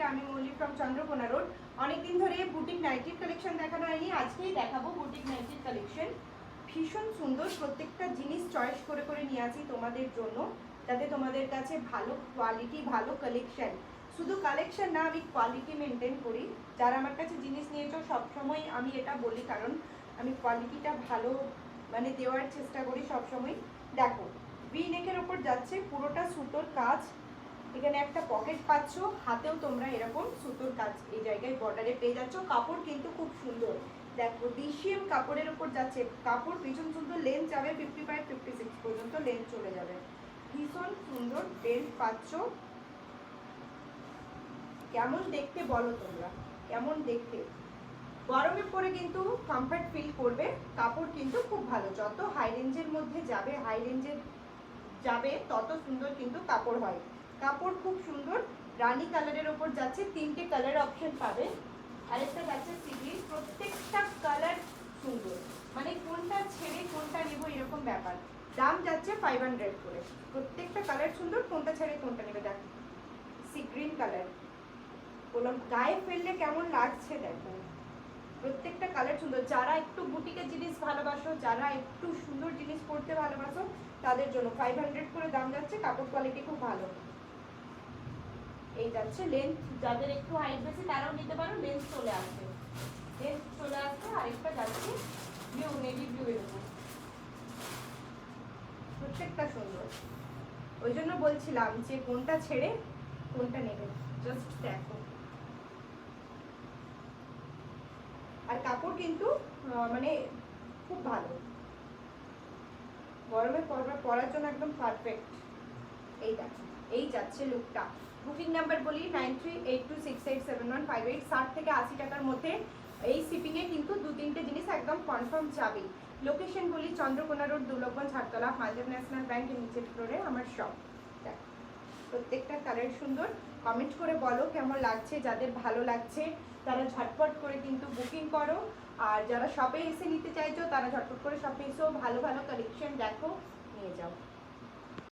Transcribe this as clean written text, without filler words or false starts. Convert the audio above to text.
থেকে। আমি মৌলি from Chandrakona road. অনেকদিন ধরে বুটিক নাইটির কালেকশন দেখানো হয়নি, আজকেই দেখাবো বুটিক নাইটির কালেকশন। ভীষণ সুন্দর, প্রত্যেকটা জিনিস চয়েস করে করে নিয়ে আসি তোমাদের জন্য, যাতে তোমাদের কাছে ভালো কোয়ালিটি, ভালো কালেকশন, শুধু কালেকশন না, আমি কোয়ালিটি মেনটেন করি। যারা আমার কাছে জিনিস নিয়েছো সবসময় আমি এটা বলি, কারণ আমি কোয়ালিটিটা ভালো মানে দেওয়ার চেষ্টা করি সবসময়। দেখো, ভি নেকের ওপর যাচ্ছে, পুরোটা সুতোর কাজ। এখানে একটা পকেট পাচ্ছ, হাতেও তোমরা এরকম সুতোর কাজ এই জায়গায় বর্ডারে পেয়ে যাচ্ছ। কাপড় কিন্তু খুব সুন্দর, দেখো ডিসিএম কাপড়ের ওপর যাচ্ছে। কাপড় ভীষণ সুন্দর, লেন্থ যাবে 55-56 পর্যন্ত লেন্থ চলে যাবে। ভীষণ সুন্দর বেল্ট পাচ্ছ। কেমন দেখতে বলো তোমরা, কেমন দেখতে? গরমে পরে কিন্তু কমফর্ট ফিল করবে। কাপড় কিন্তু খুব ভালো, যত হাই রেঞ্জের মধ্যে যাবে, হাই রেঞ্জের যাবে তত সুন্দর কিন্তু কাপড় হয়। কাপড় খুব সুন্দর, রানী কালারের ওপর যাচ্ছে, তিনটে কালার অপশন পাবে। আরেকটা যাচ্ছে সিগ্রিন, প্রত্যেকটা কালার সুন্দর, মানে কোনটা ছেড়ে কোনটা নেবো এরকম ব্যাপার। দাম যাচ্ছে 500 করে। প্রত্যেকটা কালার সুন্দর, কোনটা ছেড়ে কোনটা নেবে। দেখো সিগ্রিন কালার, বললাম গায়ে ফেললে কেমন লাগছে দেখো। প্রত্যেকটা কালার সুন্দর। যারা একটু বুটিকের জিনিস ভালোবাসো, যারা একটু সুন্দর জিনিস পরতে ভালোবাসো, তাদের জন্য 500 করে দাম যাচ্ছে। কাপড় কোয়ালিটি খুব ভালো। এই যাচ্ছে লেন্থ, যাদের একটু হাইট বেশি তারাও নিতে পারো, লেন্থ চলে আসবে, লেন্থ চলে আসবে। আরেকটা যাচ্ছে ব্লু, নেভি ব্লু এর উপর, প্রত্যেকটা সুন্দর। ওই জন্য বলছিলাম যে কোনটা ছেড়ে কোনটা নেবে, জাস্ট দেখো। আর কাপড় কিন্তু মানে খুব ভালো, গরমে পরার জন্য একদম পারফেক্ট। এই দেখো, এই যাচ্ছে লুকটা। বুকিং নাম্বার বলি 9382687158। 60 থেকে 80 টাকার মধ্যে এই শিপিংয়ে কিন্তু 2-3টে জিনিস একদম কনফার্ম যাবেই। লোকেশন বলি চন্দ্রকোনা রোড, দুর্লভগঞ্জ, হাটতলা, পাঞ্জাব ন্যাশনাল ব্যাংকের নিচের ফ্লোরে আমার শপ। দেখো প্রত্যেকটা কালার সুন্দর। কমেন্ট করে বলো কেমন লাগছে, যাদের ভালো লাগছে তারা ঝটপট করে কিন্তু বুকিং করো। আর যারা শপে এসে নিতে চাইছো তারা ঝটপট করে শপে এসেও ভালো ভালো কালেকশন দেখো, নিয়ে যাও।